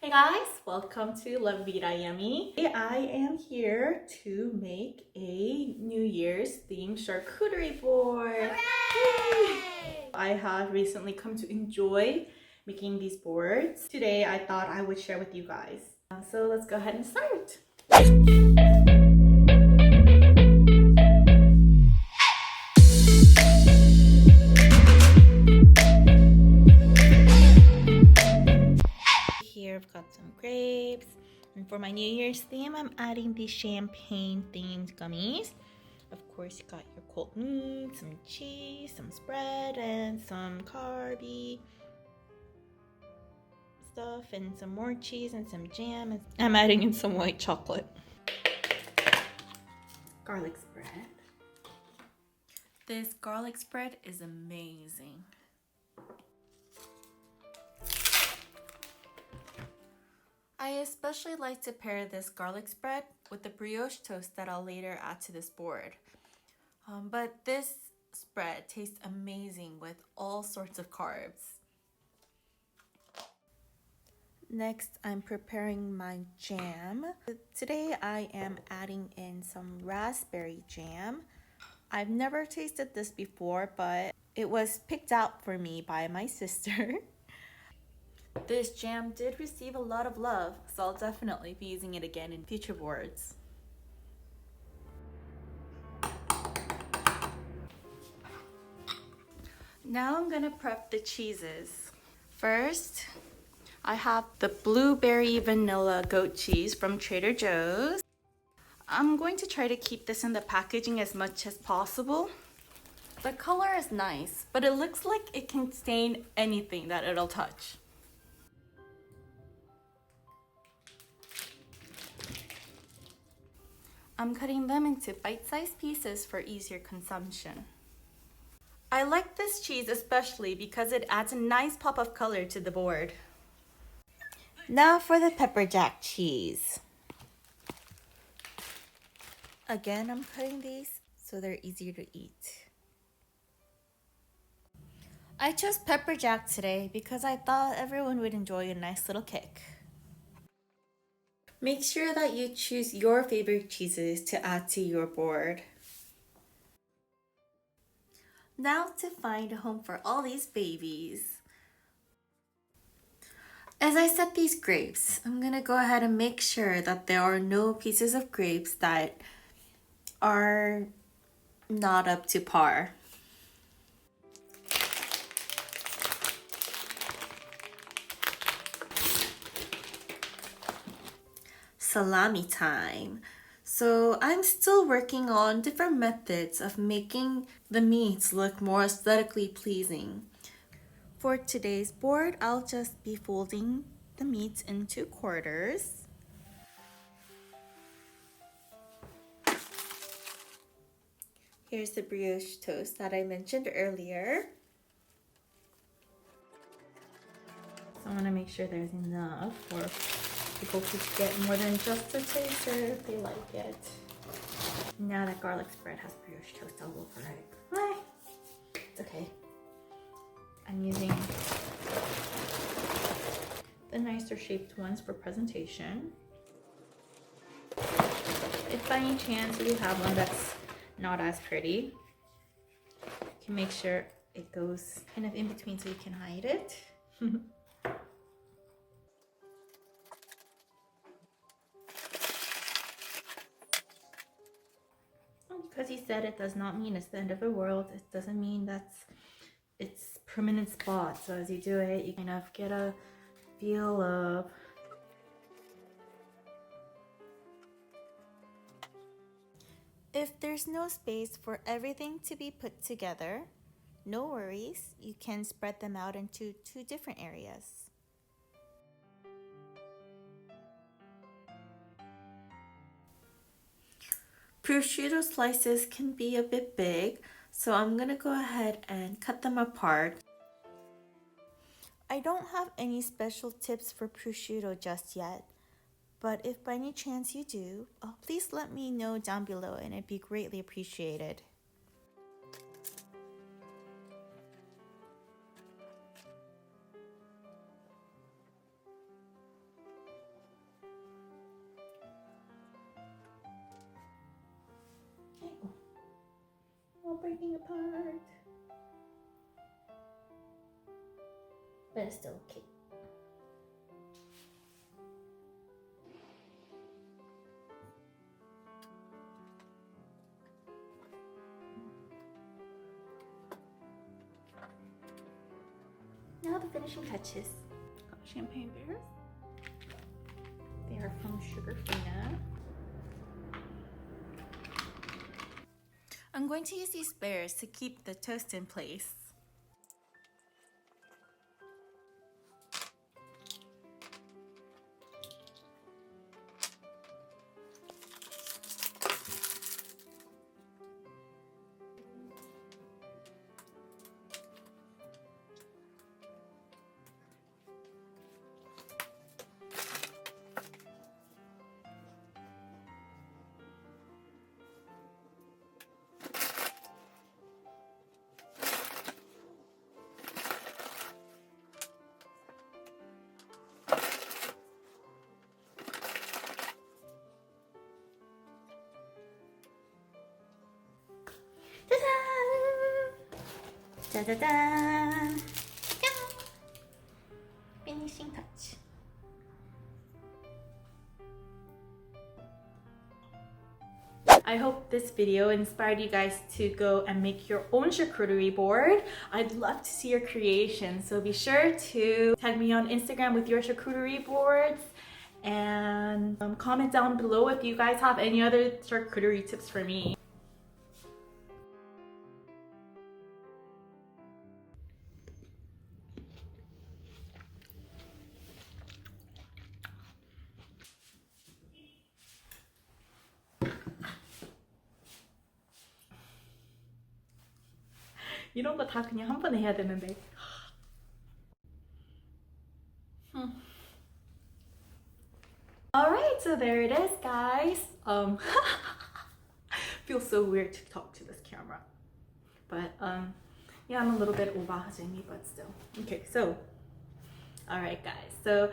Hey guys, welcome to La Vida Yummy. I am here to make a New Year's themed charcuterie board. Hooray! I have recently come to enjoy making these boards. Today I thought I would share with you guys. So let's go ahead and start. Here I've got some grapes, and for my New Year's theme I'm adding the champagne themed gummies. Of course you got your cold meat, some cheese, some spread, and some carby stuff, and some more cheese and some jam, and I'm adding in some white chocolate. Garlic spread. This garlic spread is amazing. I especially like to pair this garlic spread with the brioche toast that I'll later add to this board. But this spread tastes amazing with all sorts of carbs. Next, I'm preparing my jam. Today I am adding in some raspberry jam. I've never tasted this before, but it was picked out for me by my sister. This jam did receive a lot of love, so I'll definitely be using it again in future boards. Now I'm gonna prep the cheeses. First, I have the blueberry vanilla goat cheese from Trader Joe's. I'm going to try to keep this in the packaging as much as possible. The color is nice, but it looks like it can stain anything that it'll touch. I'm cutting them into bite-sized pieces for easier consumption. I like this cheese especially because it adds a nice pop of color to the board. Now for the pepper jack cheese. Again, I'm cutting these so they're easier to eat. I chose pepper jack today because I thought everyone would enjoy a nice little kick. Make sure that you choose your favorite cheeses to add to your board. Now to find a home for all these babies. As I set these grapes, I'm gonna go ahead and make sure that there are no pieces of grapes that are not up to par. Salami time. So I'm still working on different methods of making the meats look more aesthetically pleasing. For today's board, I'll just be folding the meats into quarters. Here's the brioche toast that I mentioned earlier. So I want to make sure there's enough for people to get more than just a taster if they like it. Now that garlic spread has brioche toast all over it. It's okay. I'm using the nicer shaped ones for presentation. If by any chance you have one that's not as pretty, you can make sure it goes kind of in between so you can hide it. Because he said it does not mean it's the end of the world. It doesn't mean that's its permanent spot. So as you do it, you kind of get a feel of if there's no space for everything to be put together, no worries. You can spread them out into 2 different areas. Prosciutto slices can be a bit big, so I'm gonna go ahead and cut them apart. I don't have any special tips for prosciutto just yet, but if by any chance you do, please let me know down below and it'd be greatly appreciated. breaking apart. But it's still okay. Now the finishing touches. Champagne bears. They are from Sugarfina. I'm going to use these bears to keep the toast in place. Ta-da-da! Finishing touch. I hope this video inspired you guys to go and make your own charcuterie board. I'd love to see your creation, so be sure to tag me on Instagram with your charcuterie boards and comment down below if you guys have any other charcuterie tips for me. 이런 거 다 그냥 한 번에 해야 되는데. Alright, so there it is, guys. Feels so weird to talk to this camera. But yeah, I'm a little bit 오바하쟁이, but still. Okay, so alright guys, so